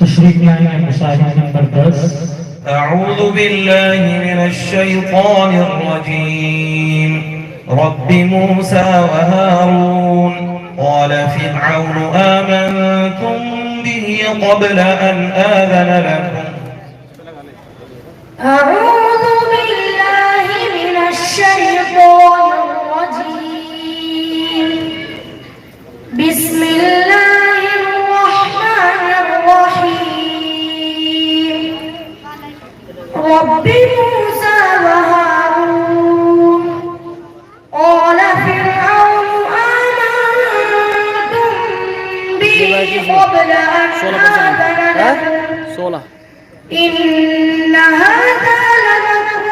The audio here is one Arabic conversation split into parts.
تشريف يعني مشاهد نمبر 10. أعوذ بالله من الشيطان الرجيم. رب موسى وهارون. قال فرعون آمنتم به قبل أن آذن لكم. أعوذ بالله من الشيطان الرجيم. بسم الله الرحمن الرحيم. رب موسى وهارون. قال فرعون آمنتم به قبل أن آذن لكم إن هذا لمكر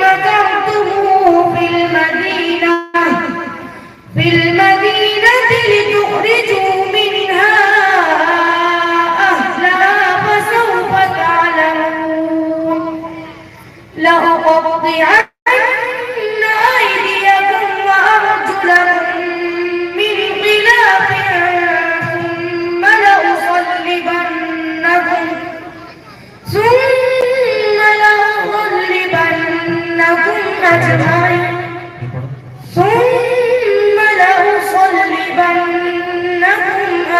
مكرتموه في المدينة لتخرجوا منها أهلها فسوف تعلمون. لأقطعن أيديكم وأرجلكم من خلاف ثم لأصلبنكم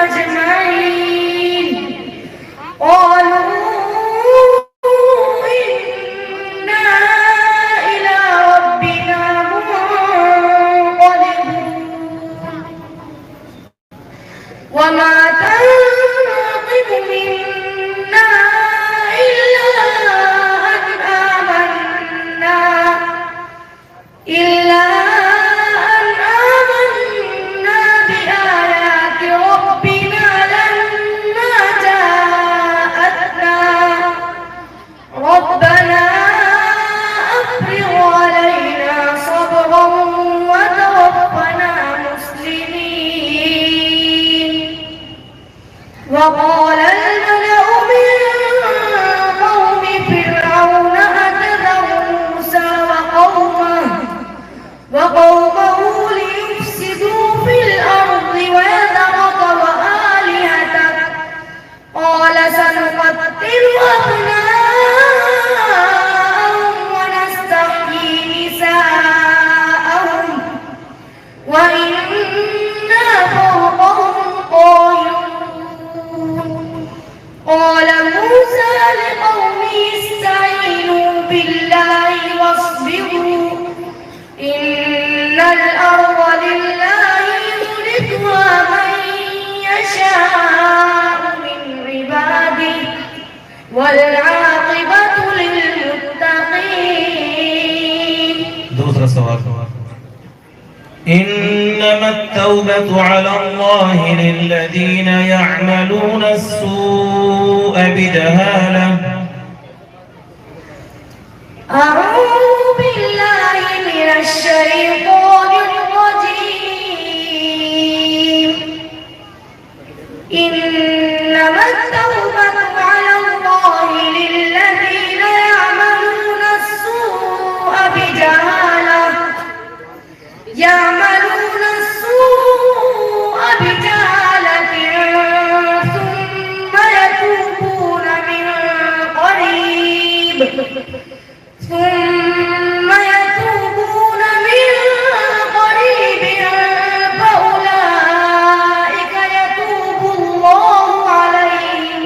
أجمعين قالوا إنا إلى ربنا منقلبون. وما تنقم منا إلا أن آمنا بآيات ربنا لما جاءتنا. ربنا أفرغ علينا صبرا وتوفنا مسلمين. وقال الملأ من قوم فرعون أتذر موسى وقومه ليفسدوا في الأرض ويذرك وآلهتك. قال سنقتل أبناءهم ونستحيي نساءهم وإنا فوقهم قاهرون. قال موسى لقومه استعينوا بالله واصبروا إن الأرض لله يورثها من يشاء من عباده والعاقبة للمتقين. دوسرا سوال. إنما التوبة على الله للذين يعملون السوء بجهالة. أعوذ بالله من الشيطان الرجيم. إنما التوبة على الله للذين يعملون السوء بجهالة ثم يتوبون من قريب فأولئك يتوب الله عليهم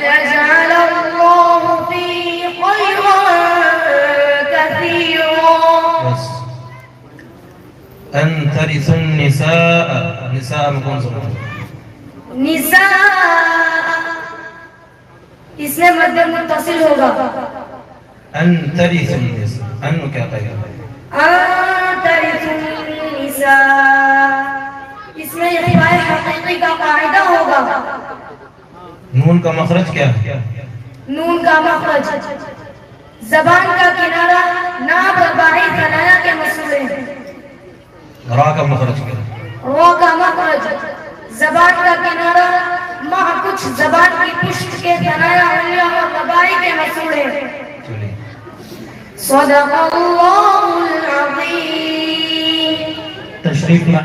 ويجعل الله فيه خيرا كثيرا. بس أن ترثوا النساء. نساء में कौन सा निसा इसमें मध्य मुत्तसिल होगा. أن ترثوا النساء. أن क्या कहेगा तरिथुन निसा इसमें रिवायत हकीकी का कायदा होगा. नून का मखरज क्या है नून का मखरज जबान का किनारा नाब रबाई सनाया के मसूले. रा का मखरज क्या है रो का मखरज जबान का किनारा माह कुछ जबान की पुष्ट के सनाया उंगलियों और रबाई के मसूले. चलिए सदक़ल्लाहुल अज़ीम. तशरीफ ला